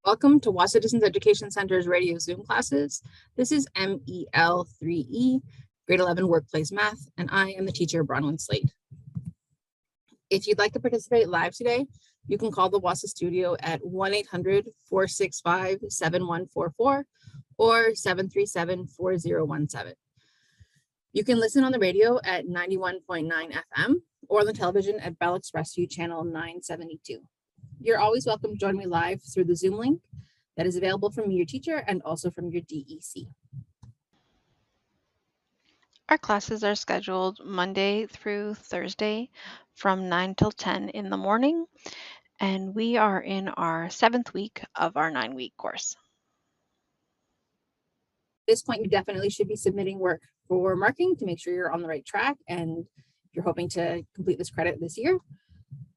Welcome to Wahsa Distance Education Center's radio Zoom classes. This is MEL3E, grade 11 workplace math, and I am the teacher, Bronwyn Slade. If you'd like to participate live today, you can call the Wahsa studio at 1-800-465-7144 or 737-4017. You can listen on the radio at 91.9 FM or on the television at Bell Express U channel 972. You're always welcome to join me live through the Zoom link that is available from your teacher and also from your DEC. Our classes are scheduled Monday through Thursday from 9 till 10 in the morning, and we are in our 7th week of our 9-week course. At this point, you definitely should be submitting work for marking to make sure you're on the right track and you're hoping to complete this credit this year.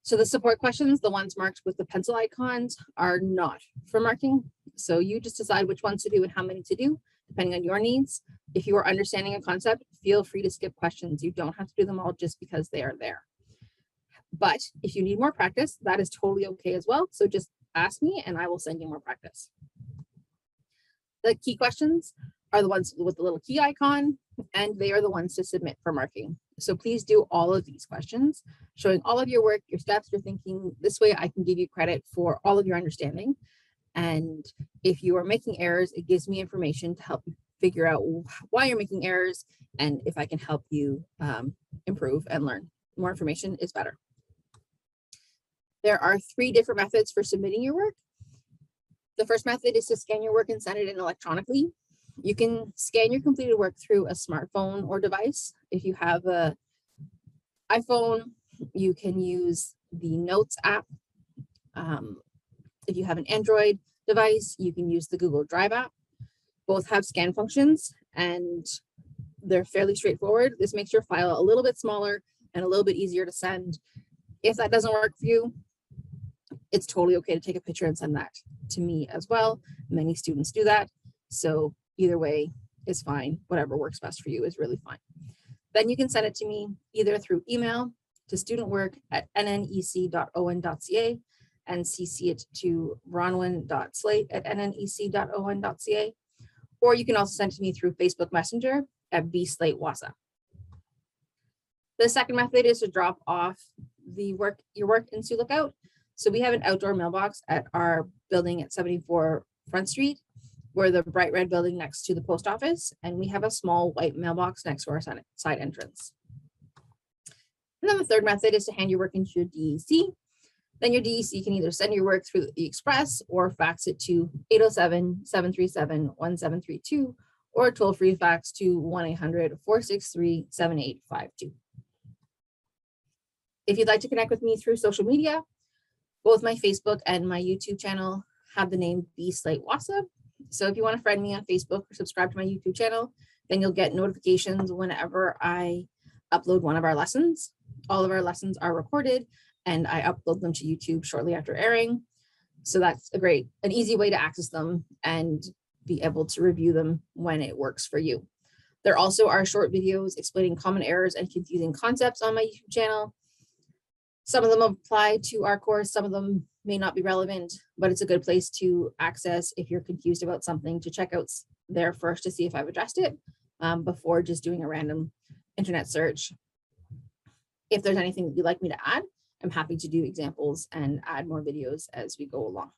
So the support questions, the ones marked with the pencil icons, are not for marking. So you just decide which ones to do and how many to do, depending on your needs. If you are understanding a concept, feel free to skip questions. You don't have to do them all just because they are there. But if you need more practice, that is totally okay as well. So just ask me and I will send you more practice. The key questions are the ones with the little key icon, and they are the ones to submit for marking. So please do all of these questions, showing all of your work, your steps, your thinking. This way I can give you credit for all of your understanding. And if you are making errors, it gives me information to help you figure out why you're making errors and if I can help you improve and learn. More information is better. There are 3 different methods for submitting your work. The first method is to scan your work and send it in electronically. You can scan your completed work through a smartphone or device. If you have an iPhone, you can use the Notes app. If you have an Android device, you can use the Google Drive app. Both have scan functions and they're fairly straightforward. This makes your file a little bit smaller and a little bit easier to send. If that doesn't work for you, it's totally okay to take a picture and send that to me as well. Many students do that. So either way is fine. Whatever works best for you is really fine. Then you can send it to me either through email to studentwork@nnec.on.ca and CC it to bronwyn.slate@nnec.on.ca. Or you can also send it to me through Facebook Messenger at bslatewahsa. The second method is to drop off your work in Sioux Lookout. So we have an outdoor mailbox at our building at 74 Front Street. We're the bright red building next to the post office, and we have a small white mailbox next to our side entrance. And then the third method is to hand your work into your DEC. Then your DEC can either send your work through the Express or fax it to 807-737-1732 or toll-free fax to 1-800-463-7852. If you'd like to connect with me through social media, both my Facebook and my YouTube channel have the name bslatewahsa. So if you want to friend me on Facebook or subscribe to my YouTube channel, then you'll get notifications whenever I upload one of our lessons. All of our lessons are recorded and I upload them to YouTube shortly after airing. So that's an easy way to access them and be able to review them when it works for you. There also are short videos explaining common errors and confusing concepts on my YouTube channel. Some of them apply to our course, some of them may not be relevant, but it's a good place to access if you're confused about something, to check out there first to see if I've addressed it before just doing a random internet search. If there's anything that you'd like me to add, I'm happy to do examples and add more videos as we go along.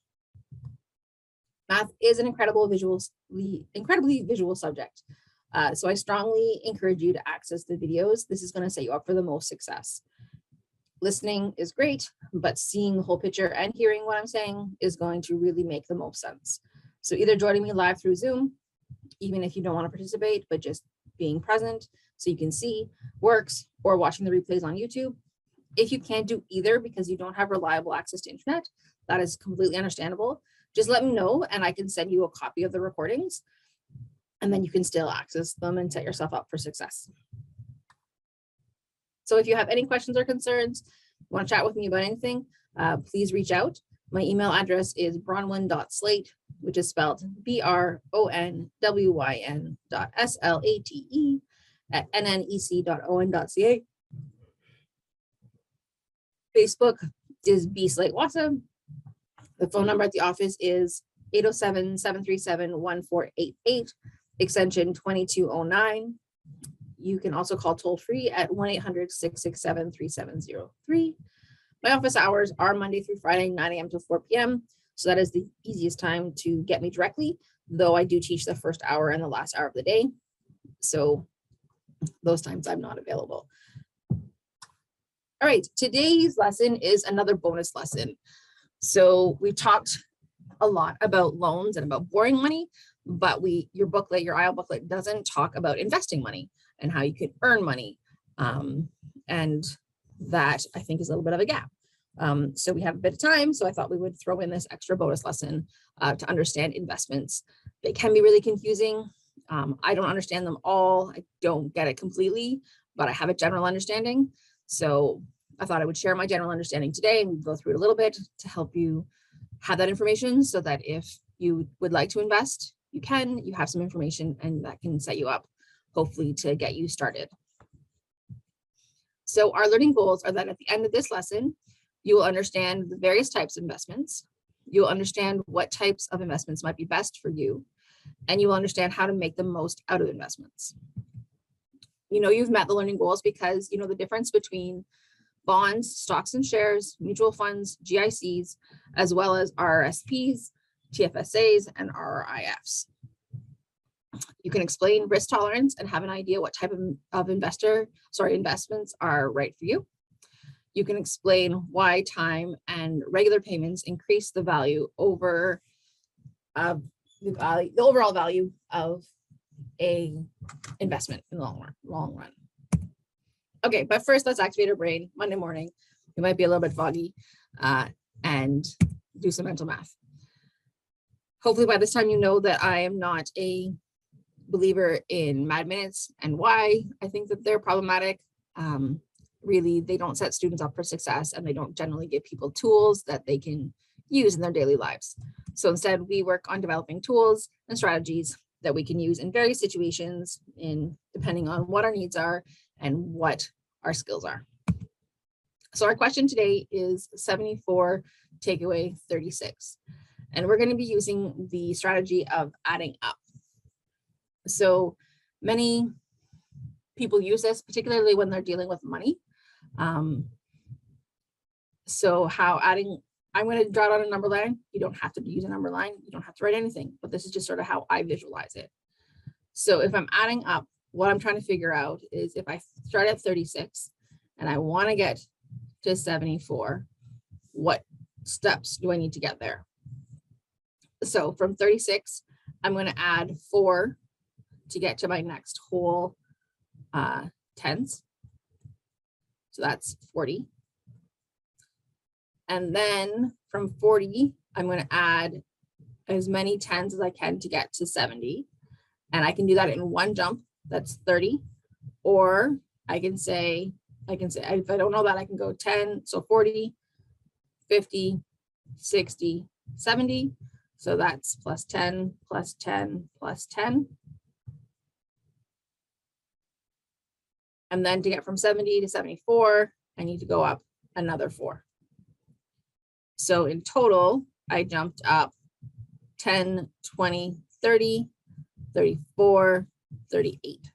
Math is an incredibly visual subject. So I strongly encourage you to access the videos. This is going to set you up for the most success. Listening is great, but seeing the whole picture and hearing what I'm saying is going to really make the most sense. So either joining me live through Zoom, even if you don't want to participate, but just being present so you can see works, or watching the replays on YouTube. If you can't do either because you don't have reliable access to internet, that is completely understandable. Just let me know and I can send you a copy of the recordings and then you can still access them and set yourself up for success. So if you have any questions or concerns, want to chat with me about anything, please reach out. My email address is bronwyn.slate, which is spelled BRONWYN.SLATE@nnec.on.ca. Facebook is bslatewahsa. The phone number at the office is 807-737-1488, extension 2209. You can also call toll free at 1-800-667-3703. My office hours are Monday through Friday, 9 a.m. to 4 p.m. So that is the easiest time to get me directly, though I do teach the first hour and the last hour of the day. So those times I'm not available. All right, today's lesson is another bonus lesson. So we talked a lot about loans and about borrowing money, but your booklet, your IEL booklet, doesn't talk about investing money and how you can earn money. And that I think is a little bit of a gap. So we have a bit of time, so I thought we would throw in this extra bonus lesson to understand investments. They can be really confusing. I don't understand them all. I don't get it completely, but I have a general understanding. So I thought I would share my general understanding today and go through it a little bit to help you have that information so that if you would like to invest, you have some information and that can set you up, hopefully, to get you started. So our learning goals are that at the end of this lesson, you will understand the various types of investments. You will understand what types of investments might be best for you, and you will understand how to make the most out of investments. You've met the learning goals because you know the difference between bonds, stocks and shares, mutual funds, GICs, as well as RRSPs, TFSAs, and RRIFs. You can explain risk tolerance and have an idea what type of investments are right for you. You can explain why time and regular payments increase the value over the overall value of a investment in the long run. Okay, but first let's activate our brain. Monday morning, we might be a little bit foggy and do some mental math. Hopefully by this time you know that I am not a believer in mad minutes and why I think that they're problematic. Really, they don't set students up for success and they don't generally give people tools that they can use in their daily lives. So instead, we work on developing tools and strategies that we can use in various situations depending on what our needs are and what our skills are. So our question today is 74 takeaway 36. And we're going to be using the strategy of adding up. So many people use this, particularly when they're dealing with money. So how I'm going to draw it on a number line. You don't have to use a number line. You don't have to write anything, but this is just sort of how I visualize it. So if I'm adding up, what I'm trying to figure out is if I start at 36 and I want to get to 74, what steps do I need to get there? So from 36, I'm going to add 4 to get to my next whole tens. So that's 40. And then from 40, I'm going to add as many tens as I can to get to 70. And I can do that in one jump. That's 30. Or I can say, if I don't know that, I can go 10. So 40, 50, 60, 70. So that's plus 10, plus 10, plus 10. And then to get from 70 to 74, I need to go up another 4. So in total, I jumped up 10, 20, 30, 34, 38.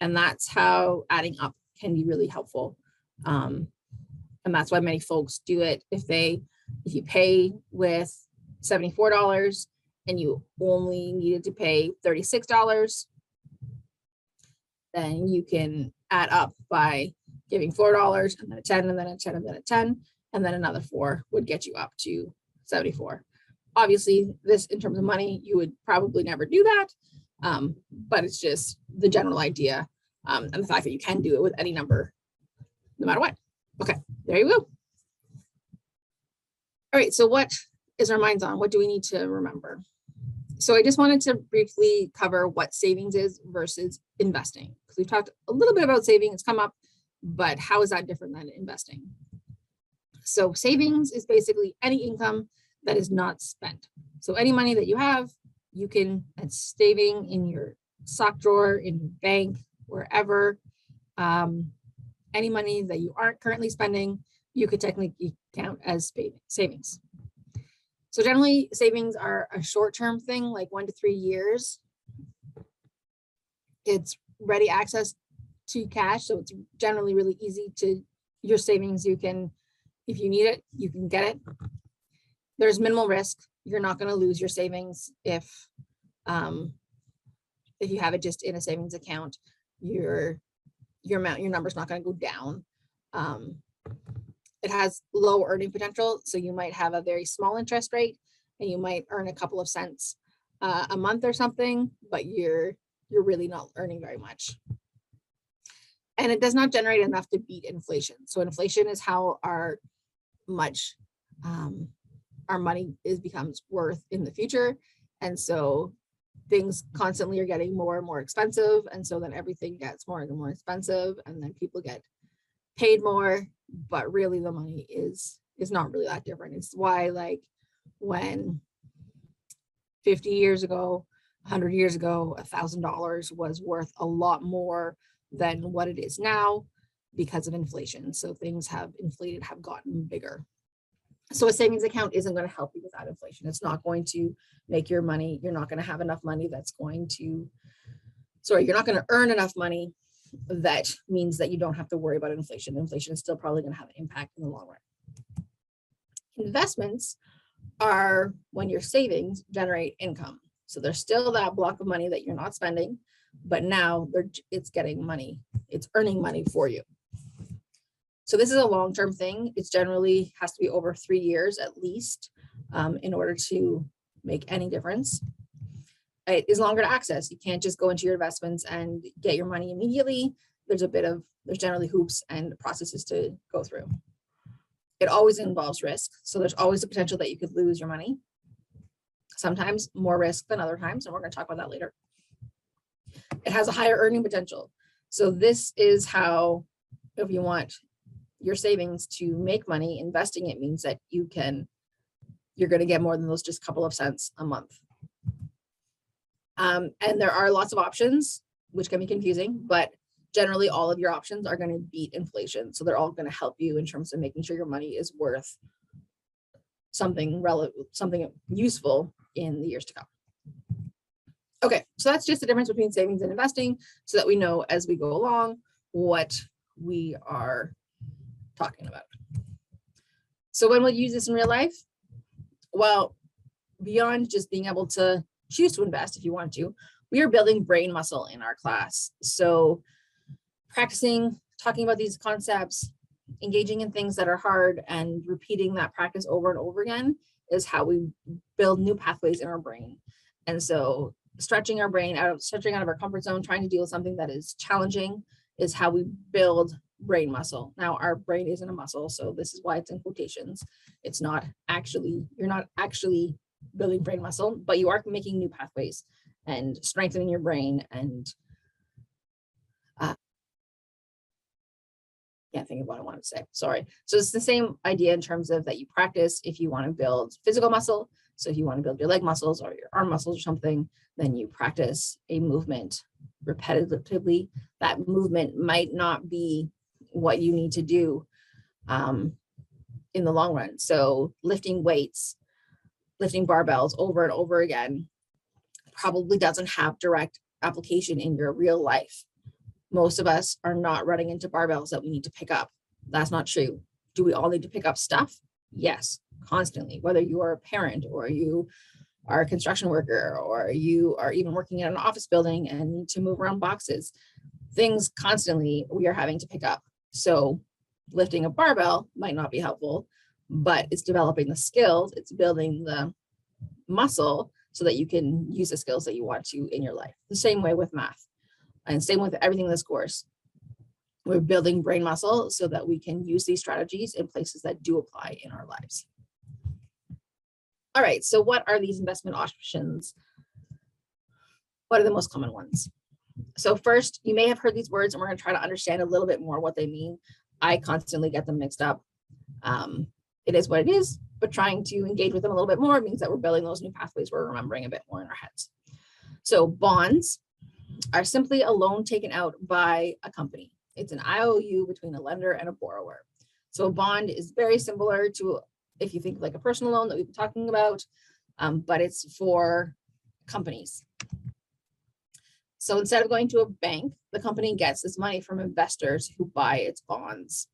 And that's how adding up can be really helpful. And that's why many folks do it. If you pay with $74 and you only needed to pay $36, then you can add up by giving $4 and then a 10 and then a 10 and then a 10, and then another 4 would get you up to 74. Obviously, this in terms of money, you would probably never do that, but it's just the general idea and the fact that you can do it with any number, no matter what. Okay, there you go. All right, so what is our minds on? What do we need to remember? So I just wanted to briefly cover what savings is versus investing, because we've talked a little bit about saving, it's come up, but how is that different than investing? So savings is basically any income that is not spent. So any money that you have, it's saving in your sock drawer, in your bank, wherever. Any money that you aren't currently spending, you could technically count as savings. So generally savings are a short-term thing, like 1 to 3 years. It's ready access to cash. So it's generally really easy to, your savings, you can, if you need it, you can get it. There's minimal risk. You're not going to lose your savings if you have it just in a savings account. Your number's not going to go down. It has low earning potential, so you might have a very small interest rate, and you might earn a couple of cents a month or something, but you're really not earning very much. And it does not generate enough to beat inflation. So inflation is how much our money becomes worth in the future. And so things constantly are getting more and more expensive. And so then everything gets more and more expensive, and then people get paid more, but really the money is not really that different. It's why, like, when 50 years ago, 100 years ago, $1,000 was worth a lot more than what it is now because of inflation. So things have inflated, have gotten bigger. So a savings account isn't going to help you with that inflation. It's not going to make your money, you're not going to have enough money that's going to, you're not going to earn enough money that means that you don't have to worry about inflation. Inflation is still probably going to have an impact in the long run. Investments are when your savings generate income. So there's still that block of money that you're not spending, but now it's getting money. It's earning money for you. So this is a long-term thing. It's generally has to be over 3 years at least in order to make any difference. It is longer to access. You can't just go into your investments and get your money immediately. There's generally hoops and processes to go through. It always involves risk. So there's always the potential that you could lose your money. Sometimes more risk than other times, and we're going to talk about that later. It has a higher earning potential. So this is how, if you want your savings to make money, investing it means that you're going to get more than those just couple of cents a month. And there are lots of options, which can be confusing, but generally all of your options are going to beat inflation. So they're all going to help you in terms of making sure your money is worth something relevant, something useful in the years to come. Okay, so that's just the difference between savings and investing, so that we know as we go along what we are talking about. So when we'll use this in real life? Well, beyond just being able to choose to invest if you want to, we are building brain muscle in our class. So practicing, talking about these concepts, engaging in things that are hard, and repeating that practice over and over again is how we build new pathways in our brain. And so stretching our brain out of our comfort zone, trying to deal with something that is challenging, is how we build brain muscle. Now, our brain isn't a muscle, so this is why it's in quotations. It's not actually, you're not actually building brain muscle, but you are making new pathways and strengthening your brain. And can't think of what I wanted to say, sorry. So it's the same idea in terms of that you practice if you want to build physical muscle. So if you want to build your leg muscles or your arm muscles or something, then you practice a movement repetitively. That movement might not be what you need to do in the long run. So lifting weights, lifting barbells over and over again probably doesn't have direct application in your real life. Most of us are not running into barbells that we need to pick up. That's not true. Do we all need to pick up stuff? Yes, constantly, whether you are a parent or you are a construction worker or you are even working in an office building and need to move around boxes. Things constantly we are having to pick up. So lifting a barbell might not be helpful, but it's developing the skills, it's building the muscle so that you can use the skills that you want to in your life. The same way with math and same with everything in this course. We're building brain muscle so that we can use these strategies in places that do apply in our lives. All right, so what are these investment options? What are the most common ones? So first, you may have heard these words and we're going to try to understand a little bit more what they mean. I constantly get them mixed up. It is what it is, but trying to engage with them a little bit more means that we're building those new pathways, we're remembering a bit more in our heads. So bonds are simply a loan taken out by a company. It's an IOU between a lender and a borrower. So a bond is very similar to if you think like a personal loan that we've been talking about, but it's for companies. So instead of going to a bank, the company gets this money from investors who buy its bonds.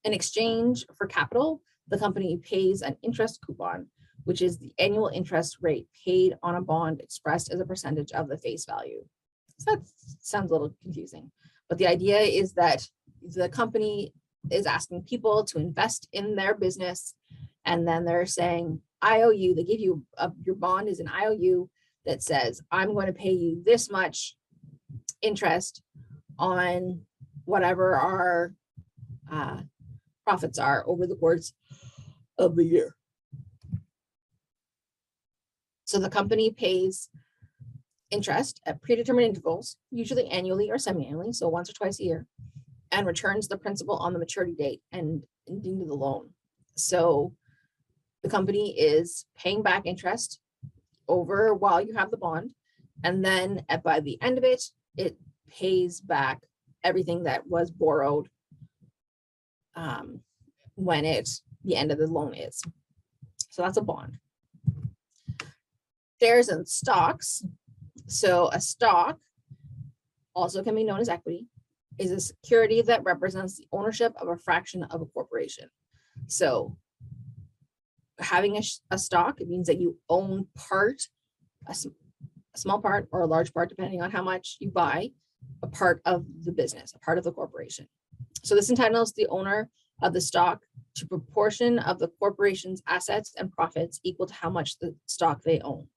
In exchange for capital, the company pays an interest coupon, which is the annual interest rate paid on a bond expressed as a percentage of the face value. So that sounds a little confusing, but the idea is that the company is asking people to invest in their business, and then they're saying, IOU, they give you your bond is an IOU that says, I'm going to pay you this much interest on whatever our profits are over the course of the year. So the company pays interest at predetermined intervals, usually annually or semi-annually, so once or twice a year, and returns the principal on the maturity date and into the loan. So the company is paying back interest over while you have the bond, and then by the end of it, it pays back everything that was borrowed when the end of the loan is. So that's a bond. Shares and stocks. So a stock, also can be known as equity, is a security that represents the ownership of a fraction of a corporation. So having a stock, it means that you own a small part or a large part, depending on how much you buy, a part of the business, a part of the corporation. So this entitles the owner of the stock to proportion of the corporation's assets and profits equal to how much the stock they own.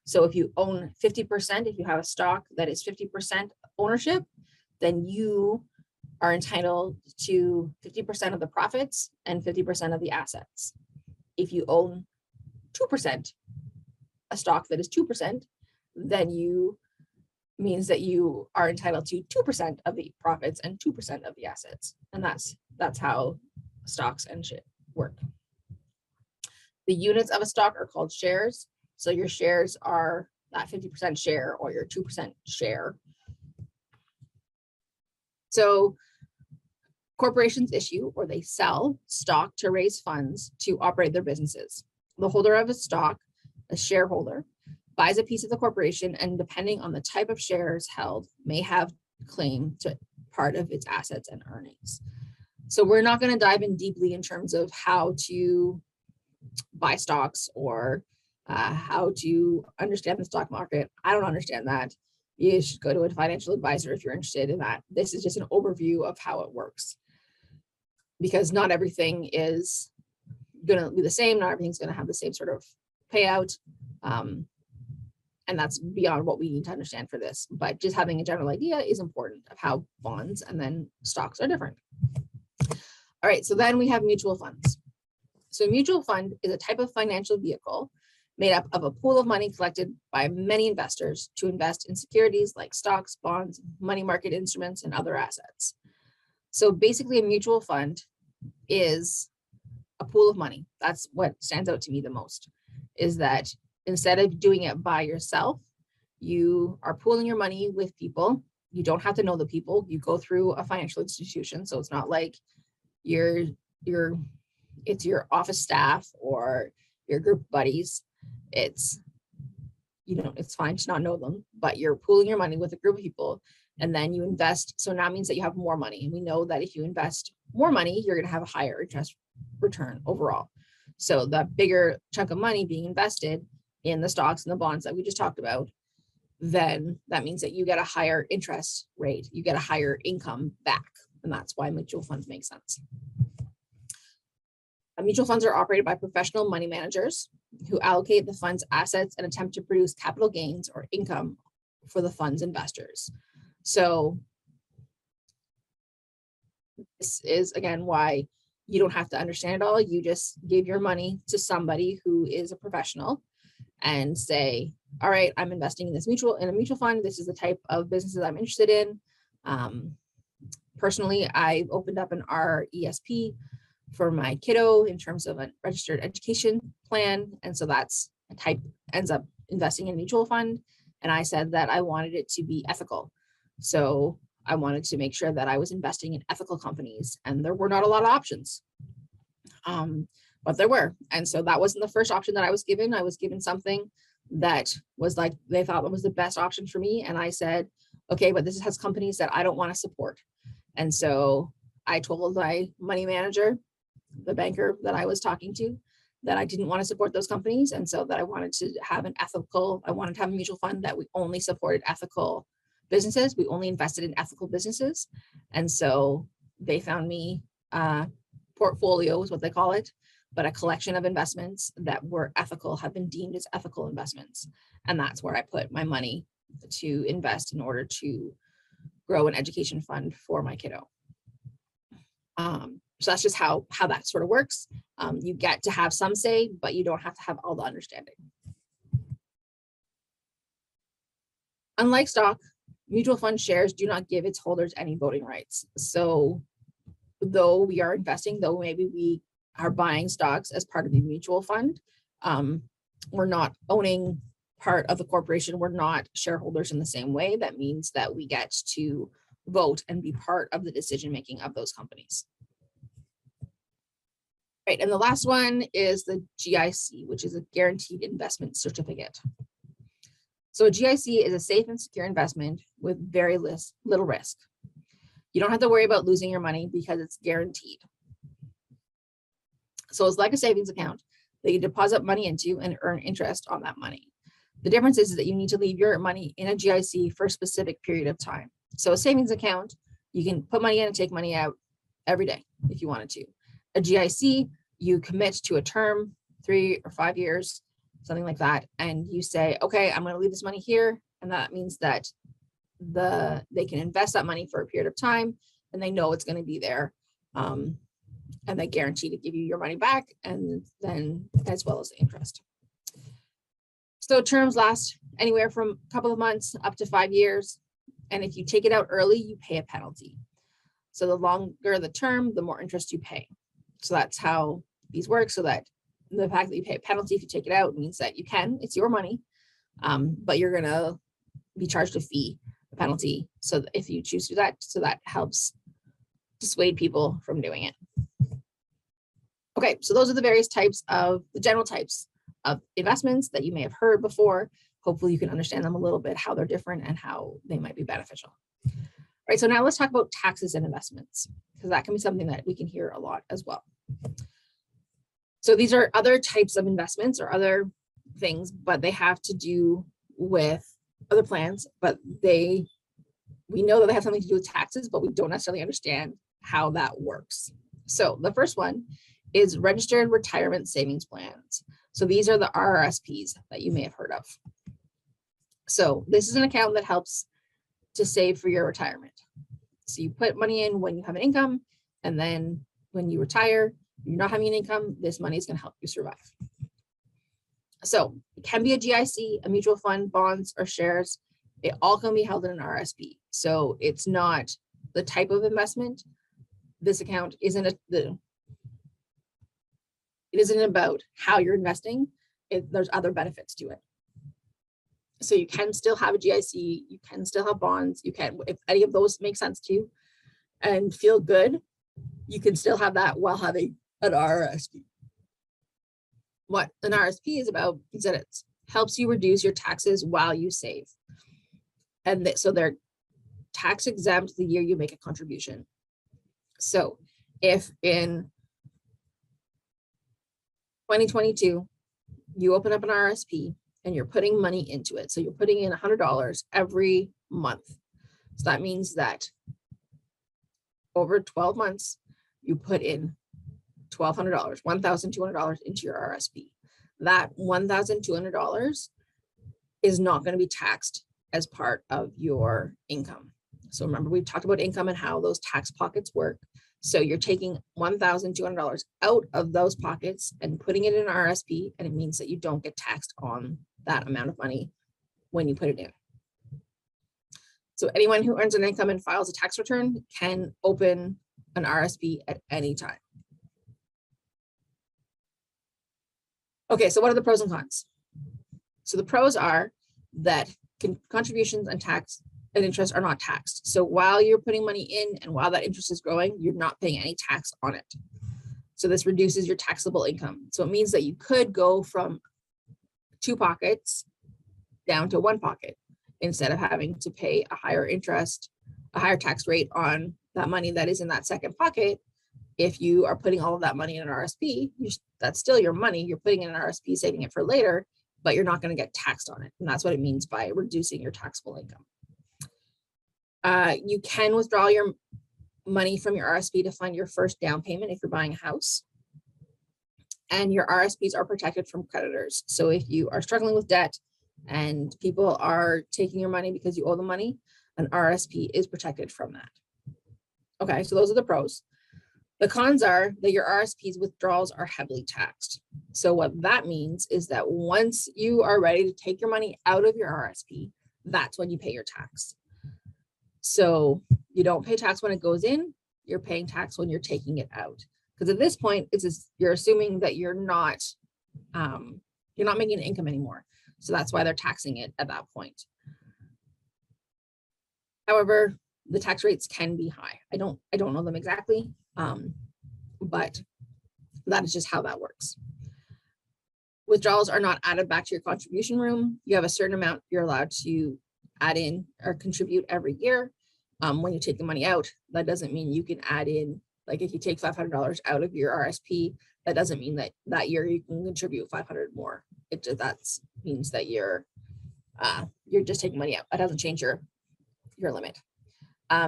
So if you own 50%, if you have a stock that is 50% ownership, then you are entitled to 50% of the profits and 50% of the assets. If you own 2%, a stock that is 2%, then you means that you are entitled to 2% of the profits and 2% of the assets. And that's how stocks and shit work. The units of a stock are called shares. So your shares are that 50% share or your 2% share. So corporations issue or they sell stock to raise funds to operate their businesses. The holder of a stock, a shareholder, buys a piece of the corporation, and depending on the type of shares held, may have claim to part of its assets and earnings. So we're not going to dive in deeply in terms of how to buy stocks or how to understand the stock market. I don't understand that. You should go to a financial advisor if you're interested in that. This is just an overview of how it works, because not everything is going to be the same. Not everything's going to have the same sort of payout. And that's beyond what we need to understand for this. But just having a general idea is important of how bonds and then stocks are different. All right, so then we have mutual funds. So a mutual fund is a type of financial vehicle made up of a pool of money collected by many investors to invest in securities like stocks, bonds, money market instruments, and other assets. So basically a mutual fund is a pool of money. That's what stands out to me the most, is that instead of doing it by yourself, you are pooling your money with people. You don't have to know the people. You go through a financial institution. So it's not like it's your office staff or your group of buddies. It's fine to not know them, but you're pooling your money with a group of people and then you invest. So now means that you have more money. And we know that if you invest more money, you're going to have a higher interest return overall. So the bigger chunk of money being invested in the stocks and the bonds that we just talked about, then that means that you get a higher interest rate, you get a higher income back. And that's why mutual funds make sense. Mutual funds are operated by professional money managers who allocate the fund's assets and attempt to produce capital gains or income for the fund's investors. So this is, again, why you don't have to understand it all. You just give your money to somebody who is a professional and say, all right, I'm investing in a mutual fund. This is the type of businesses I'm interested in. Personally, I opened up an RESP for my kiddo in terms of a registered education plan. And so that's a type ends up investing in a mutual fund. And I said that I wanted it to be ethical. So I wanted to make sure that I was investing in ethical companies, and there were not a lot of options. But there were. And so that wasn't the first option that I was given. I was given something that was like, they thought that was the best option for me. And I said, okay, but this has companies that I don't want to support. And so I told my money manager, the banker that I was talking to, that I didn't want to support those companies. And so that I wanted to have I wanted to have a mutual fund that we only supported ethical businesses. We only invested in ethical businesses. And so they found me portfolio is what they call it, but a collection of investments that were ethical, have been deemed as ethical investments. And that's where I put my money to invest in order to grow an education fund for my kiddo. So that's just how that sort of works. You get to have some say, but you don't have to have all the understanding. Unlike stock, mutual fund shares do not give its holders any voting rights. So though we are investing, though maybe we are buying stocks as part of the mutual fund, we're not owning part of the corporation. We're not shareholders in the same way. That means that we get to vote and be part of the decision-making of those companies. Right, and the last one is the GIC, which is a guaranteed investment certificate. So a GIC is a safe and secure investment with very little risk. You don't have to worry about losing your money because it's guaranteed. So it's like a savings account that you deposit money into and earn interest on that money. The difference is that you need to leave your money in a GIC for a specific period of time. So a savings account, you can put money in and take money out every day if you wanted to. A GIC, you commit to a term, 3 or 5 years, something like that. And you say, okay, I'm going to leave this money here. And that means that they can invest that money for a period of time and they know it's going to be there. And they guarantee to give you your money back, and then as well as the interest. So terms last anywhere from a couple of months up to 5 years. And if you take it out early, you pay a penalty. So the longer the term, the more interest you pay. So that's how these work. So that the fact that you pay a penalty if you take it out means that it's your money, but you're going to be charged a fee, a penalty. So if you choose to do that, so that helps dissuade people from doing it. Okay, so those are the general types of investments that you may have heard before. Hopefully you can understand them a little bit, how they're different and how they might be beneficial. All right, so now let's talk about taxes and investments, because that can be something that we can hear a lot as well. So these are other types of investments or other things, but they have to do with other plans, but we know that they have something to do with taxes, but we don't necessarily understand how that works. So the first one is registered retirement savings plans. So these are the RRSPs that you may have heard of. So this is an account that helps to save for your retirement. So you put money in when you have an income, and then when you retire, you're not having an income, this money is going to help you survive. So it can be a GIC, a mutual fund, bonds, or shares. It all can be held in an RSP. So it's not the type of investment. This account isn't it isn't about how you're investing. There's other benefits to it. So you can still have a GIC, you can still have bonds, you can, if any of those make sense to you and feel good, you can still have that while having an RRSP. What an RSP is about is that it helps you reduce your taxes while you save. And so they're tax exempt the year you make a contribution. So if in 2022, you open up an RSP and you're putting money into it. So you're putting in $100 every month. So that means that over 12 months, you put in $1,200, $1,200 into your RSP. That $1,200 is not going to be taxed as part of your income. So remember, we've talked about income and how those tax pockets work. So you're taking $1,200 out of those pockets and putting it in an RSP, and it means that you don't get taxed on that amount of money when you put it in. So anyone who earns an income and files a tax return can open an RSP at any time. Okay, so what are the pros and cons? So the pros are that contributions and tax and interest are not taxed. So while you're putting money in and while that interest is growing, you're not paying any tax on it. So this reduces your taxable income. So it means that you could go from 2 pockets down to 1 pocket instead of having to pay a higher interest, a higher tax rate on that money that is in that second pocket. If you are putting all of that money in an RSP, that's still your money. You're putting in an RSP, saving it for later, but you're not going to get taxed on it. And that's what it means by reducing your taxable income. You can withdraw your money from your RSP to fund your first down payment if you're buying a house. And your RSPs are protected from creditors. So if you are struggling with debt and people are taking your money because you owe them money, an RSP is protected from that. Okay, so those are the pros. The cons are that your RSP's withdrawals are heavily taxed. So what that means is that once you are ready to take your money out of your RSP, that's when you pay your tax. So you don't pay tax when it goes in, you're paying tax when you're taking it out. Because at this point, you're assuming that you're not making an income anymore. So that's why they're taxing it at that point. However, the tax rates can be high. I don't know them exactly, but that is just how that works. Withdrawals are not added back to your contribution room. You have a certain amount you're allowed to add in or contribute every year. When you take the money out, that doesn't mean you can add in, like if you take $500 out of your RSP, that doesn't mean that year you can contribute 500 more. That means that you're just taking money out. That doesn't change your limit.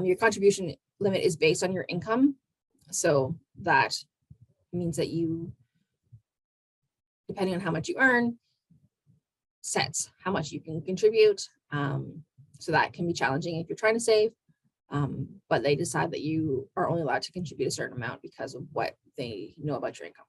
Your contribution limit is based on your income. So that means that you, depending on how much you earn, sets how much you can contribute. So that can be challenging if you're trying to save, but they decide that you are only allowed to contribute a certain amount because of what they know about your income.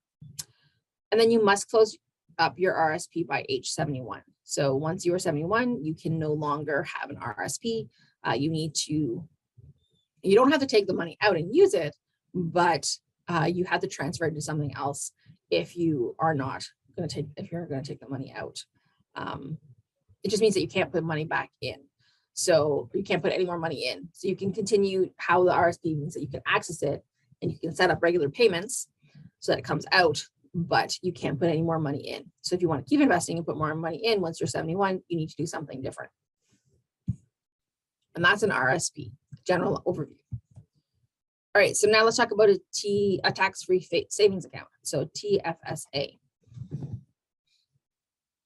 And then you must close up your RSP by age 71. So once you are 71, you can no longer have an RSP. You don't have to take the money out and use it, but you have to transfer it to something else if you are not going to take the money out. It just means that you can't put money back in. So you can't put any more money in. So you can continue how the RSP means that you can access it and you can set up regular payments so that it comes out, but you can't put any more money in. So if you want to keep investing and put more money in once you're 71, you need to do something different. And that's an RSP, general overview. All right, so now let's talk about a tax-free savings account, so TFSA.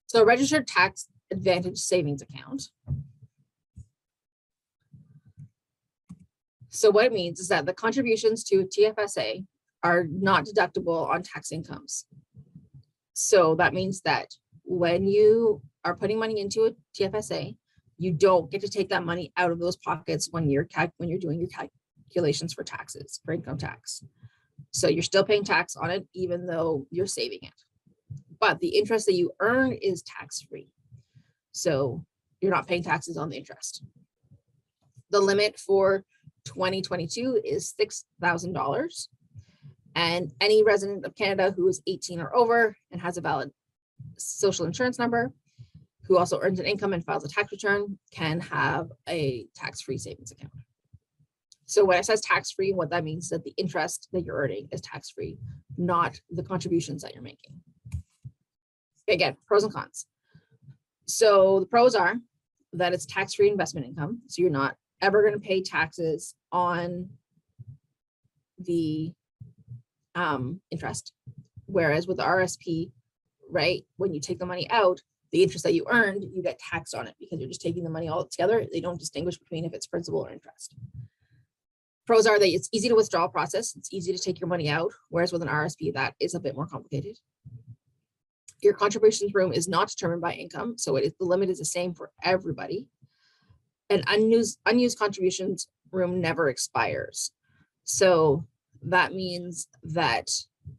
So a registered tax advantage savings account. So what it means is that the contributions to a TFSA are not deductible on tax incomes. So that means that when you are putting money into a TFSA, you don't get to take that money out of those pockets when you're doing your calculations for taxes, for income tax. So you're still paying tax on it, even though you're saving it. But the interest that you earn is tax-free. So you're not paying taxes on the interest. The limit for 2022 is $6,000. And any resident of Canada who is 18 or over and has a valid social insurance number, who also earns an income and files a tax return, can have a tax-free savings account. So when it says tax-free, what that means is that the interest that you're earning is tax-free, not the contributions that you're making. Again, pros and cons. So the pros are that it's tax-free investment income. So you're not ever going to pay taxes on the interest. Whereas with the RSP, right, when you take the money out, the interest that you earned, you get taxed on it because you're just taking the money all together. They don't distinguish between if it's principal or interest. Pros are that it's easy to withdraw process. It's easy to take your money out, whereas with an RSP, that is a bit more complicated. Your contributions room is not determined by income, so the limit is the same for everybody. And unused contributions room never expires. So that means that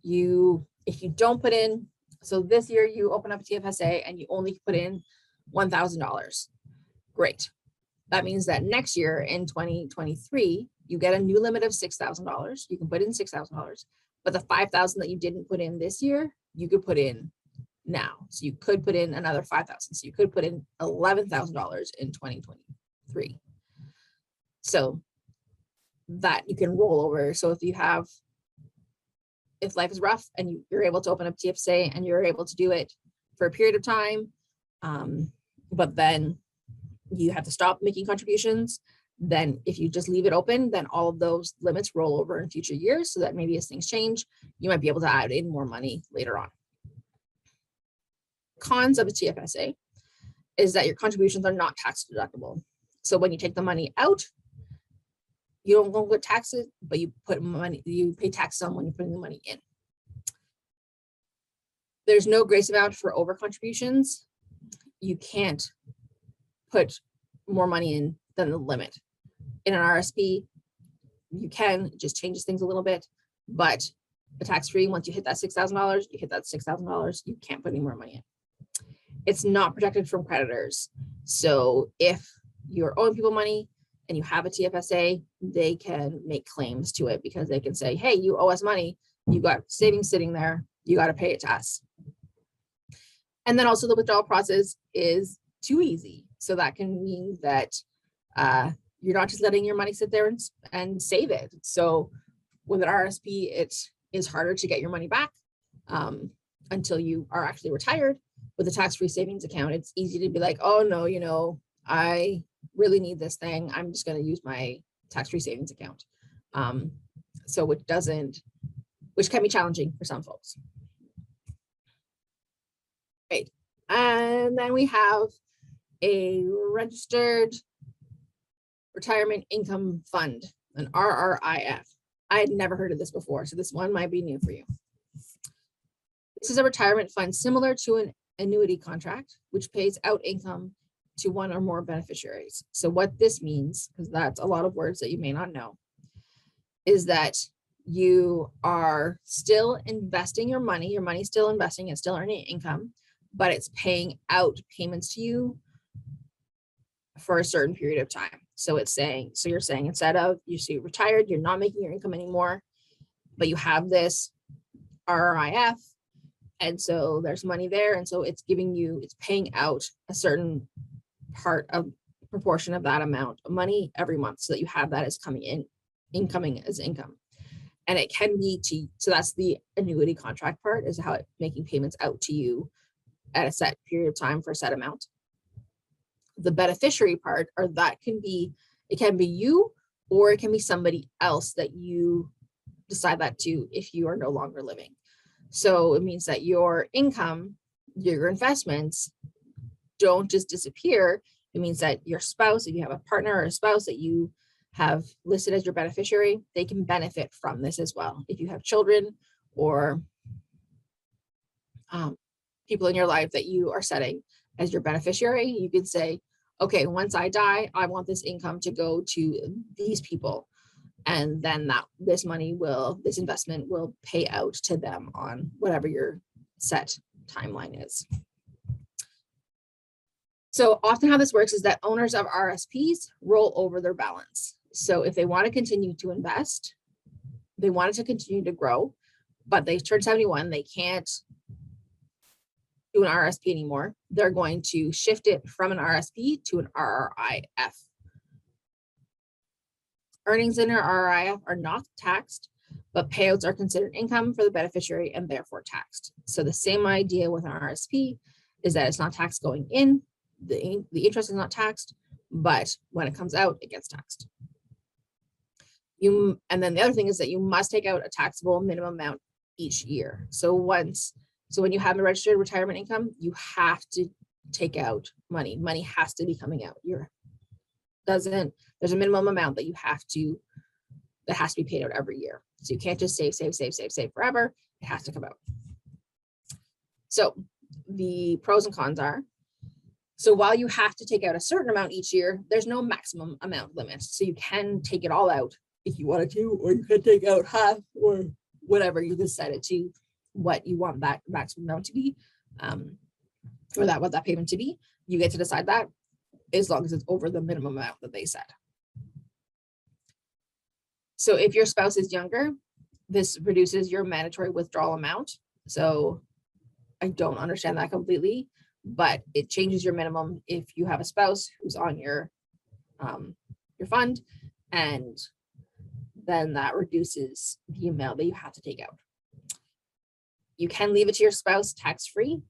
if you don't put in, so this year you open up a TFSA and you only put in $1,000, great. That means that next year in 2023, you get a new limit of $6,000. You can put in $6,000, but the $5,000 that you didn't put in this year, you could put in now. So you could put in another $5,000. So you could put in $11,000 in 2023. so that you can roll over. So if life is rough and you're able to open up TFSA and you're able to do it for a period of time, but then you have to stop making contributions, then if you just leave it open, then all of those limits roll over in future years, so that maybe as things change, you might be able to add in more money later on. Cons of a TFSA is that your contributions are not tax deductible. So when you take the money out, you don't go with taxes, but you pay taxes on when you're putting the money in. There's no grace amount for over contributions. You can't put more money in than the limit. In an RSP, you can, it just changes things a little bit, but a tax-free, once you hit that $6,000, you hit that $6,000, you can't put any more money in. It's not protected from creditors. So if you're owing people money and you have a TFSA, they can make claims to it because they can say, hey, you owe us money. You got savings sitting there. You got to pay it to us. And then also the withdrawal process is too easy. So that can mean that you're not just letting your money sit there and save it. So with an RSP, it is harder to get your money back until you are actually retired. With a tax-free savings account, it's easy to be like, oh no, I really need this thing. I'm just going to use my tax-free savings account. So which can be challenging for some folks. Great. And then we have a registered retirement income fund, an RRIF. I had never heard of this before, so this one might be new for you. This is a retirement fund similar to an annuity contract, which pays out income to one or more beneficiaries. So what this means, because that's a lot of words that you may not know, is that you are still investing your money's still investing, it's still earning income, but it's paying out payments to you for a certain period of time. So you're saying instead of you're retired, you're not making your income anymore, but you have this RRIF, and so there's money there, and so it's paying out a certain proportion of that amount of money every month, so that you have that as incoming as income. And it can be so that's the annuity contract part, is how it's making payments out to you at a set period of time for a set amount. The beneficiary part, it can be you, or it can be somebody else that you decide that to if you are no longer living. So it means that your income, your investments don't just disappear. It means that your spouse, if you have a partner or a spouse that you have listed as your beneficiary, they can benefit from this as well. If you have children or people in your life that you are setting as your beneficiary, you can say, okay, once I die, I want this income to go to these people. And then this investment will pay out to them on whatever your set timeline is. So often how this works is that owners of RSPs roll over their balance. So if they want to continue to invest, they want it to continue to grow, but they turn 71, they can't do an RSP anymore. They're going to shift it from an RSP to an RRIF. Earnings in an RRIF are not taxed, but payouts are considered income for the beneficiary and therefore taxed. So the same idea with an RSP is that it's not taxed going in, the interest is not taxed, but when it comes out, it gets taxed. And then the other thing is that you must take out a taxable minimum amount each year. So when you have a registered retirement income, you have to take out money. Money has to be coming out. There's a minimum amount that has to be paid out every year. So you can't just save forever. It has to come out. So the pros and cons are, so while you have to take out a certain amount each year, there's no maximum amount limit. So you can take it all out if you wanted to, or you could take out half or whatever you decided to, what you want that maximum amount to be, or what that payment to be. You get to decide that as long as it's over the minimum amount that they set. So if your spouse is younger, this reduces your mandatory withdrawal amount. So I don't understand that completely, but it changes your minimum if you have a spouse who's on your fund. and then that reduces the amount that you have to take out. You can leave it to your spouse tax-free,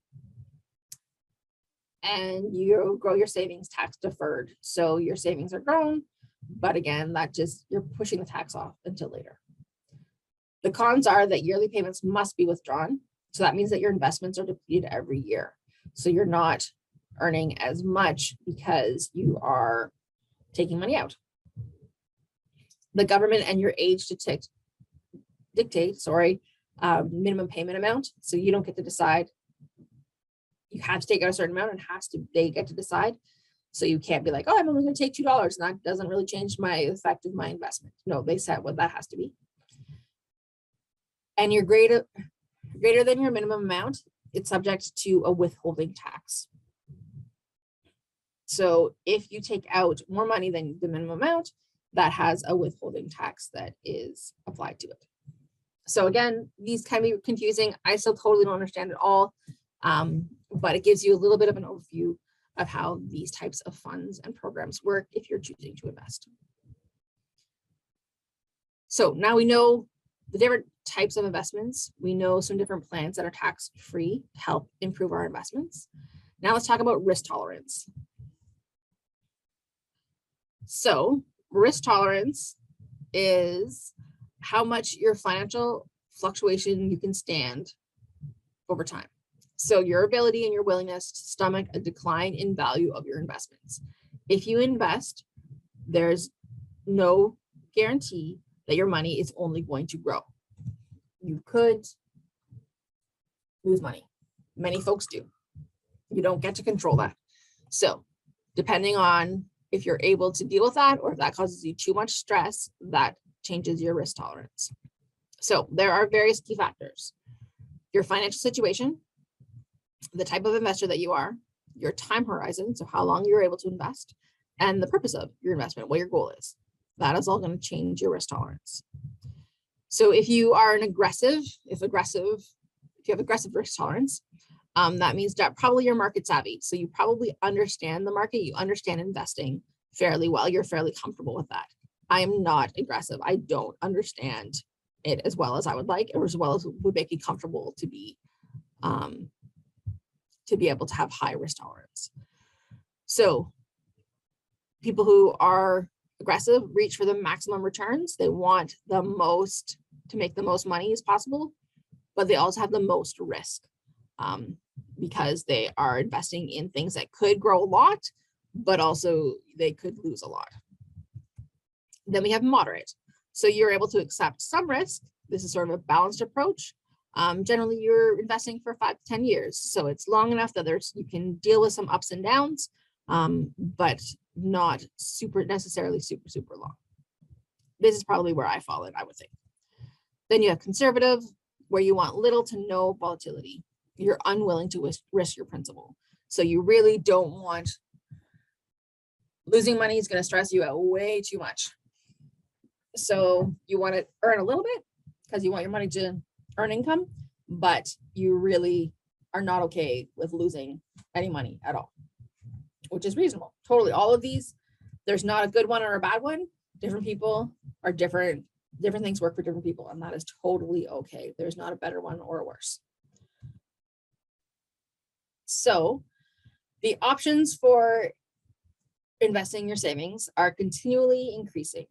and you grow your savings tax deferred. So your savings are grown, but again, that just, you're pushing the tax off until later. The cons are that yearly payments must be withdrawn. So that means that your investments are depleted every year. So you're not earning as much because you are taking money out. The government and your age dictate minimum payment amount. So you don't get to decide. You have to take out a certain amount, and they get to decide. So you can't be like, oh, I'm only going to take $2, and that doesn't really change my effect of my investment. No, they said what that has to be. And you're greater than your minimum amount, it's subject to a withholding tax. So if you take out more money than the minimum amount, that has a withholding tax that is applied to it. So again, these can be confusing. I still totally don't understand it all, but it gives you a little bit of an overview of how these types of funds and programs work if you're choosing to invest. So now we know the different types of investments. We know some different plans that are tax-free to help improve our investments. Now let's talk about risk tolerance. So risk tolerance is how much your financial fluctuation you can stand over time. So your ability and your willingness to stomach a decline in value of your investments. If you invest, there's no guarantee that your money is only going to grow. You could lose money. Many folks do. You don't get to control that. So depending on if you're able to deal with that, or if that causes you too much stress, that changes your risk tolerance. So there are various key factors: your financial situation, the type of investor that you are, your time horizon, so how long you're able to invest, and the purpose of your investment, what your goal is. That is all going to change your risk tolerance. So if you are an aggressive, if you have aggressive risk tolerance, that means that probably you're market savvy. So you probably understand the market, you understand investing fairly well, you're fairly comfortable with that. I am not aggressive. I don't understand it as well as I would like, or as well as would make me comfortable to be able to have high risk tolerance. So people who are aggressive reach for the maximum returns. They want to make the most money as possible, but they also have the most risk because they are investing in things that could grow a lot, but also they could lose a lot. Then we have moderate. So you're able to accept some risk. This is sort of a balanced approach. Generally, you're investing for 5 to 10 years. So it's long enough that you can deal with some ups and downs, but not necessarily super long. This is probably where I fall in, I would think. Then you have conservative, where you want little to no volatility. You're unwilling to risk your principal. So you really don't want, losing money is going to stress you out way too much. So you want to earn a little bit because you want your money to earn income, but you really are not okay with losing any money at all, which is reasonable. Totally. All of these, there's not a good one or a bad one. Different people are different. Different things work for different people, and that is totally okay. There's not a better one or a worse. So the options for investing your savings are continually increasing,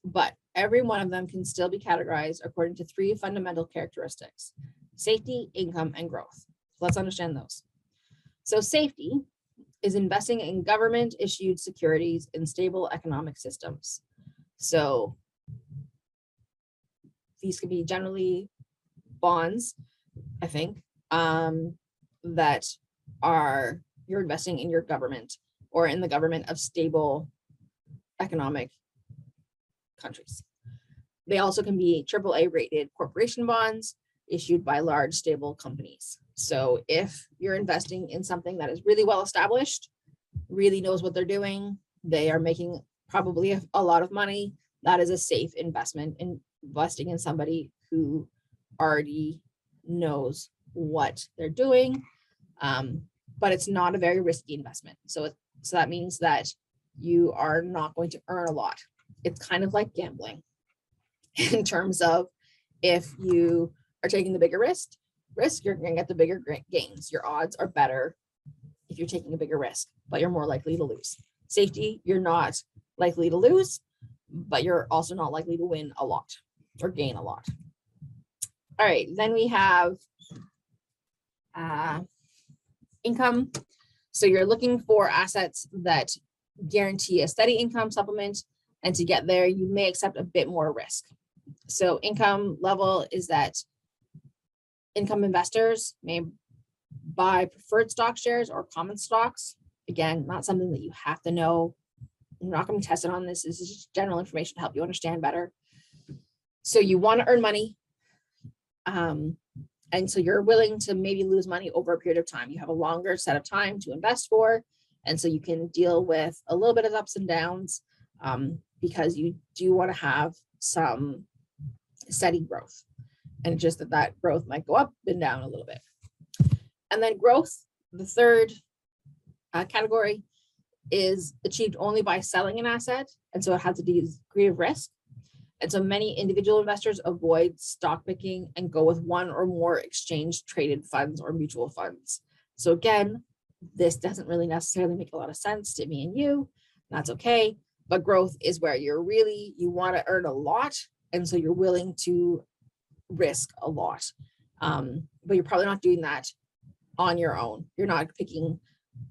but every one of them can still be categorized according to 3 fundamental characteristics: safety, income, and growth. Let's understand those. So safety is investing in government-issued securities in stable economic systems. So these could be generally bonds, I think, that you're investing in your government or in the government of stable economic countries. They also can be AAA rated corporation bonds issued by large stable companies. So if you're investing in something that is really well established, really knows what they're doing, they are making probably a lot of money, that is a safe investment. Investing in somebody who already knows what they're doing, but it's not a very risky investment. So that means that you are not going to earn a lot. it's kind of like gambling in terms of if you are taking the bigger risk, you're going to get the bigger gains. Your odds are better if you're taking a bigger risk, but you're more likely to lose. Safety, you're not likely to lose, but you're also not likely to win a lot or gain a lot. All right, then we have income. So you're looking for assets that guarantee a steady income supplement, and to get there, you may accept a bit more risk. So income level is that income investors may buy preferred stock shares or common stocks. Again, not something that you have to know. I'm not going to be tested on this. This is just general information to help you understand better. So you want to earn money. And so you're willing to maybe lose money over a period of time. You have a longer set of time to invest for. And so you can deal with a little bit of ups and downs because you do want to have some steady growth. And just that growth might go up and down a little bit. And then growth, the third category, is achieved only by selling an asset. And so it has a degree of risk. And so many individual investors avoid stock picking and go with one or more exchange traded funds or mutual funds. So again, this doesn't really necessarily make a lot of sense to me and you. That's okay. But growth is where you want to earn a lot. And so you're willing to risk a lot. But you're probably not doing that on your own. You're not picking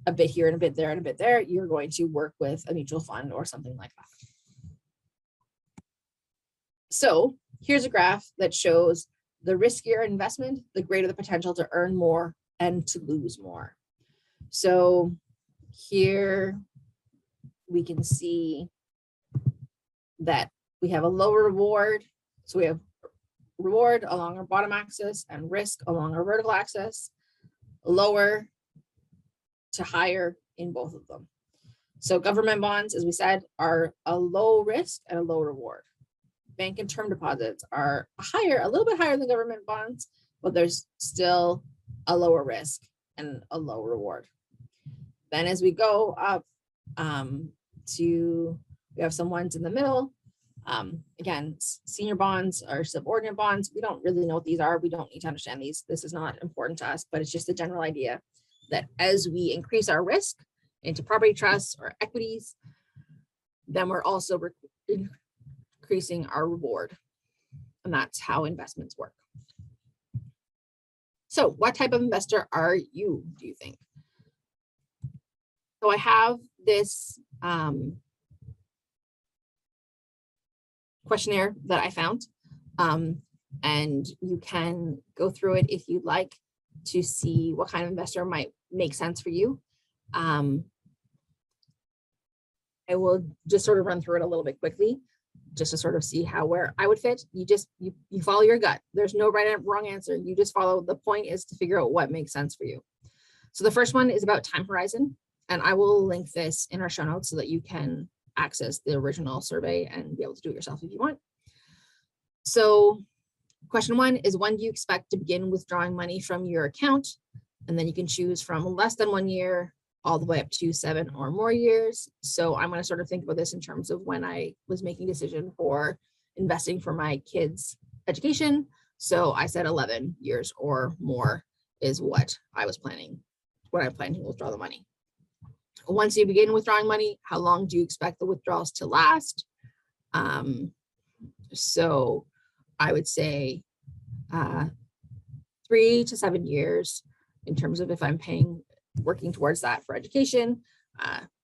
a bit here and a bit there and a bit there. You're going to work with a mutual fund or something like that. So here's a graph that shows the riskier investment, the greater the potential to earn more and to lose more. So here we can see that we have a lower reward. So we have reward along our bottom axis and risk along our vertical axis, lower to higher in both of them. So government bonds, as we said, are a low risk and a low reward. Bank and term deposits are a little bit higher than government bonds, but there's still a lower risk and a low reward. Then as we go up we have some ones in the middle. Again, senior bonds or subordinate bonds. We don't really know what these are. We don't need to understand these. This is not important to us, but it's just a general idea that as we increase our risk into property trusts or equities, then we're also increasing our reward. And that's how investments work. So what type of investor are you, do you think? So I have this questionnaire that I found, and you can go through it if you'd like to see what kind of investor might make sense for you. I will just sort of run through it a little bit quickly, just to sort of see where I would fit. You follow your gut. There's no right and wrong answer. You just follow. The point is to figure out what makes sense for you. So the first one is about time horizon, and I will link this in our show notes so that you can access the original survey and be able to do it yourself if you want. So question one is, when do you expect to begin withdrawing money from your account? And then you can choose from less than 1 year all the way up to 7 or more years. So I'm going to sort of think about this in terms of when I was making a decision for investing for my kids' education. So I said 11 years or more is what I was planning, when I plan to withdraw the money. Once you begin withdrawing money, how long do you expect the withdrawals to last? So I would say 3 to 7 years in terms of if I'm working towards that for education.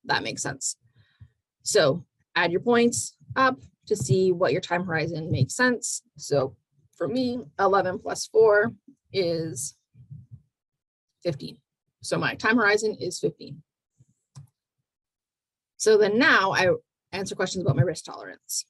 That makes sense. So add your points up to see what your time horizon makes sense. So for me, 11 plus 4 is 15. So my time horizon is 15. So then now I answer questions about my risk tolerance.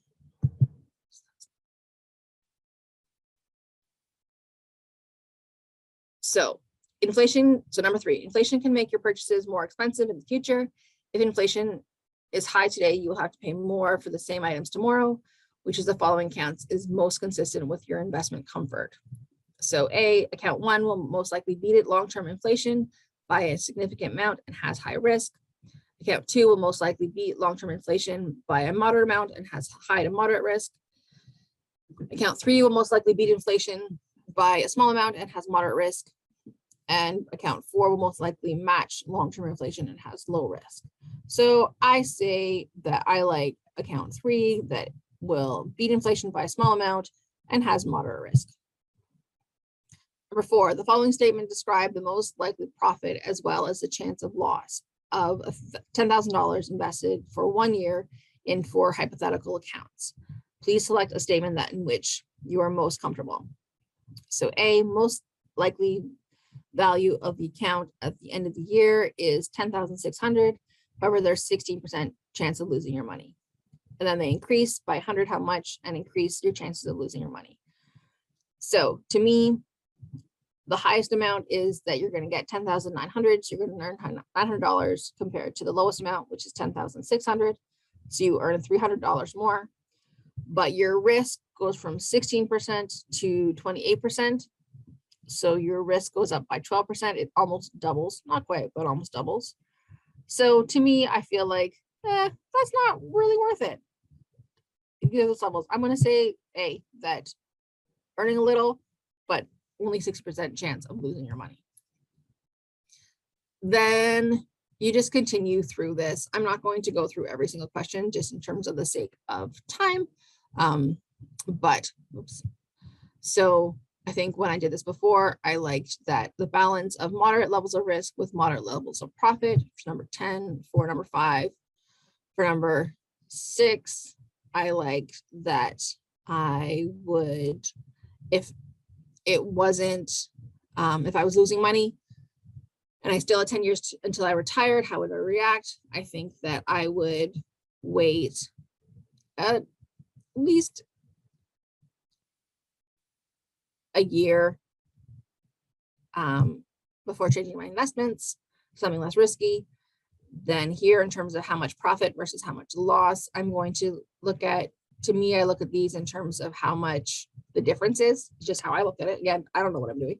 So inflation, so number 3, inflation can make your purchases more expensive in the future. If inflation is high today, you will have to pay more for the same items tomorrow. Which is the following counts is most consistent with your investment comfort? So A, account 1 will most likely beat it long-term inflation by a significant amount and has high risk. Account 2 will most likely beat long-term inflation by a moderate amount and has high to moderate risk. Account 3 will most likely beat inflation by a small amount and has moderate risk. And account 4 will most likely match long-term inflation and has low risk. So I say that I like account 3 that will beat inflation by a small amount and has moderate risk. Number 4, the following statement describe the most likely profit as well as the chance of loss of $10,000 invested for 1 year in 4 hypothetical accounts. Please select a statement that in which you are most comfortable. So A, most likely value of the account at the end of the year is 10,600. However, there's 16% chance of losing your money. And then they increase by 100 how much and increase your chances of losing your money. So to me, the highest amount is that you're going to get 10,900. So you're going to earn $900 compared to the lowest amount, which is 10,600. So you earn $300 more, but your risk goes from 16% to 28%. So your risk goes up by 12%. It almost doubles, not quite, but almost doubles. So to me, I feel like, that's not really worth it. Those levels, I'm going to say A, that earning a little, but only 6% chance of losing your money. Then you just continue through this. I'm not going to go through every single question just in terms of the sake of time. So I think when I did this before, I liked that the balance of moderate levels of risk with moderate levels of profit for number 10, for number 5. For number 6, I liked that I would, if it wasn't, if I was losing money and I still had 10 years until I retired, how would I react? I think that I would wait at least a year before changing my investments, something less risky. Then here, in terms of how much profit versus how much loss, I'm going to look at, to me, I look at these in terms of how much the difference is, just how I look at it. Again, I don't know what I'm doing.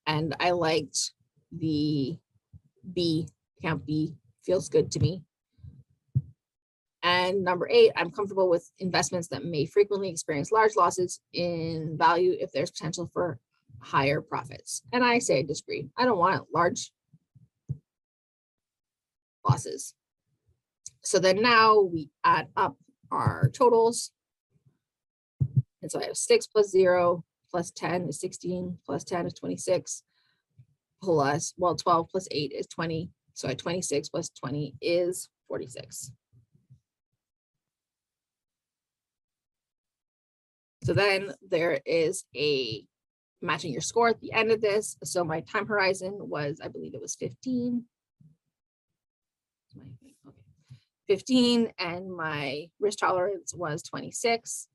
And I liked the B, account B feels good to me. And number 8, I'm comfortable with investments that may frequently experience large losses in value if there's potential for higher profits. And I say I disagree. I don't want large losses. So then now we add up our totals. And so I have 6 plus 0 plus 10 is 16 plus 10 is 26 plus, well, 12 plus 8 is 20. So at 26 plus 20 is 46. So then there is a matching your score at the end of this. So my time horizon was, I believe it was 15. 15, and my risk tolerance was 26.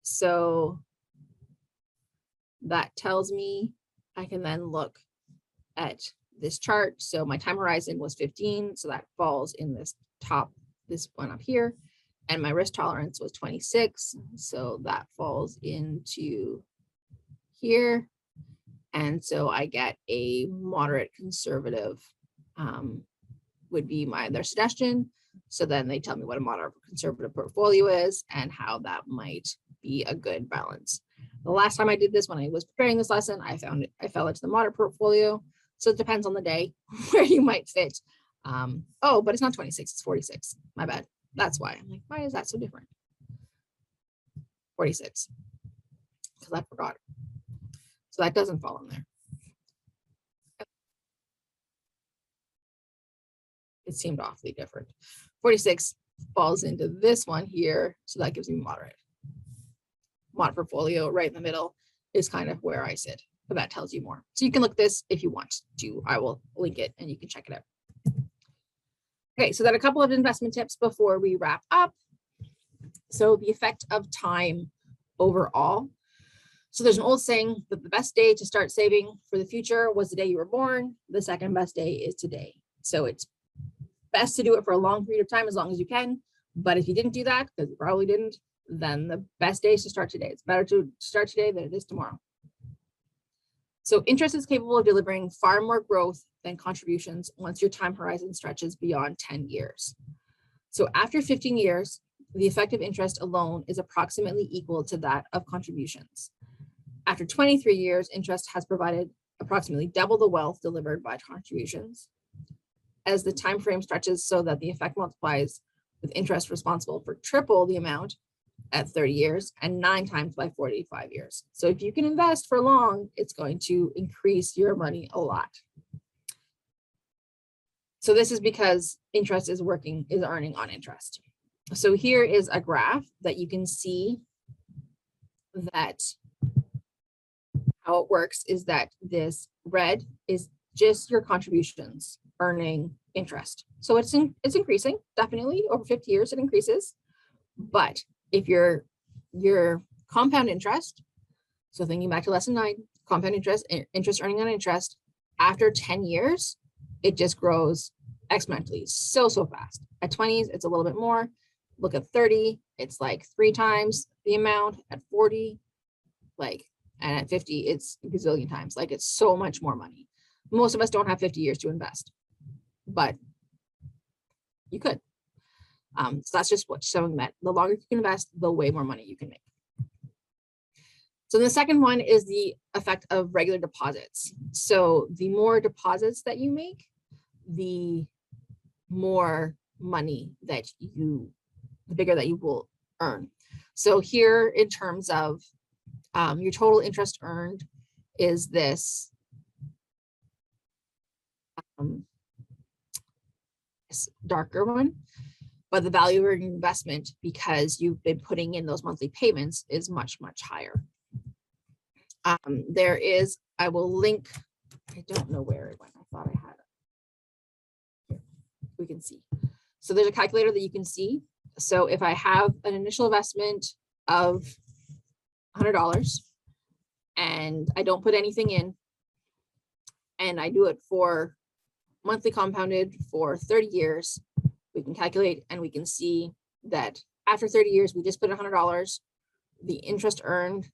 So that tells me I can then look at this chart. So my time horizon was 15. So that falls in this top, this one up here. And my risk tolerance was 26. So that falls into here. And so I get a moderate conservative would be their suggestion. So then they tell me what a moderate conservative portfolio is and how that might be a good balance. The last time I did this, when I was preparing this lesson, I fell into the moderate portfolio. So it depends on the day where you might fit. Oh, but it's not 26, it's 46. My bad. That's why I'm like, why is that so different? 46, because I forgot. So that doesn't fall in there. It seemed awfully different. 46 falls into this one here. So that gives me moderate. Moderate portfolio right in the middle is kind of where I sit, but that tells you more. So you can look this if you want to. I will link it and you can check it out. Okay, so then a couple of investment tips before we wrap up. So the effect of time overall. So there's an old saying that the best day to start saving for the future was the day you were born. The second best day is today. So it's best to do it for a long period of time as long as you can. But if you didn't do that, because you probably didn't, then the best day is to start today. It's better to start today than it is tomorrow. So interest is capable of delivering far more growth than contributions once your time horizon stretches beyond 10 years. So after 15 years, the effective interest alone is approximately equal to that of contributions. After 23 years, interest has provided approximately double the wealth delivered by contributions. As the time frame stretches so that the effect multiplies, with interest responsible for triple the amount at 30 years and 9 times by 45 years. So if you can invest for long, it's going to increase your money a lot. So this is because interest is earning on interest. So here is a graph that you can see that how it works is that this red is just your contributions earning interest. So it's increasing, definitely over 50 years it increases. But if your compound interest, so thinking back to lesson 9, compound interest earning on interest, after 10 years, it just grows exponentially, so fast. At 20s, it's a little bit more. Look at 30, it's like 3 times the amount. At 40, and at 50, it's a gazillion times. Like, it's so much more money. Most of us don't have 50 years to invest, but you could. So that's just what's showing that the longer you can invest, the way more money you can make. So the second one is the effect of regular deposits. So the more deposits that you make, the more money that the bigger that you will earn. So here, in terms of your total interest earned, is this darker one, but the value of your investment, because you've been putting in those monthly payments, is much higher. There is, I will link, I don't know where it went, I thought I had it. Here, we can see. So there's a calculator that you can see. So if I have an initial investment of $100 and I don't put anything in, and I do it for monthly compounded for 30 years, we can calculate and we can see that after 30 years, we just put $100, the interest earned,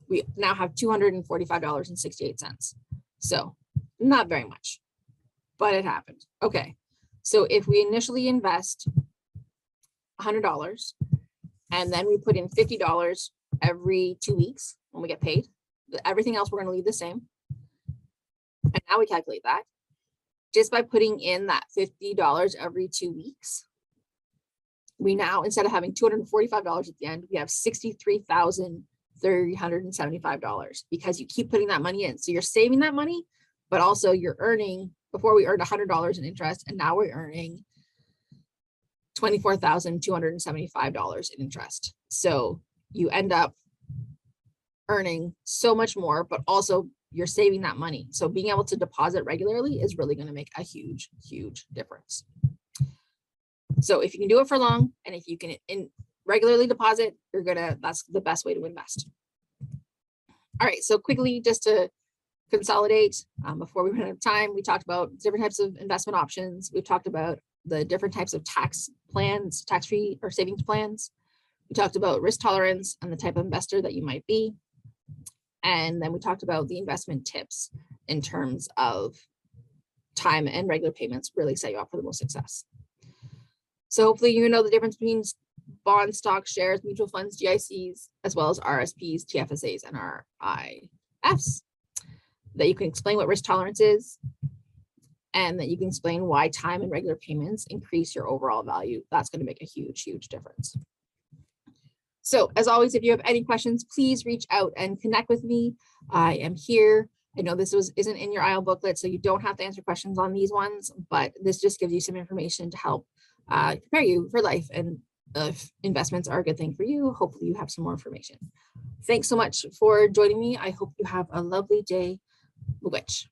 we now have $245.68. So not very much, but it happened. Okay, so if we initially invest $100 and then we put in $50 every 2 weeks when we get paid, everything else we're going to leave the same. And now we calculate that just by putting in that $50 every 2 weeks. We now, instead of having $245 at the end, we have $63,375 because you keep putting that money in. So you're saving that money, but also you're earning, before we earned $100 in interest, and now we're earning $24,275 in interest. So you end up earning so much more, but also you're saving that money. So being able to deposit regularly is really going to make a huge difference. So if you can do it for long, and if you can regularly deposit, that's the best way to invest. All right, so quickly, just to consolidate, before we run out of time, we talked about different types of investment options. We've talked about the different types of tax plans, tax-free or savings plans. We talked about risk tolerance and the type of investor that you might be. And then we talked about the investment tips in terms of time and regular payments really set you up for the most success. So hopefully you know the difference between bonds, stocks, shares, mutual funds, GICs, as well as RSPs, TFSAs, and RIFs, that you can explain what risk tolerance is, and that you can explain why time and regular payments increase your overall value. That's going to make a huge difference. So as always, if you have any questions, please reach out and connect with me. I am here. I know this isn't in your IEL booklet, so you don't have to answer questions on these ones, but this just gives you some information to help prepare you for life. And if investments are a good thing for you, hopefully you have some more information. Thanks so much for joining me. I hope you have a lovely day. Miigwech.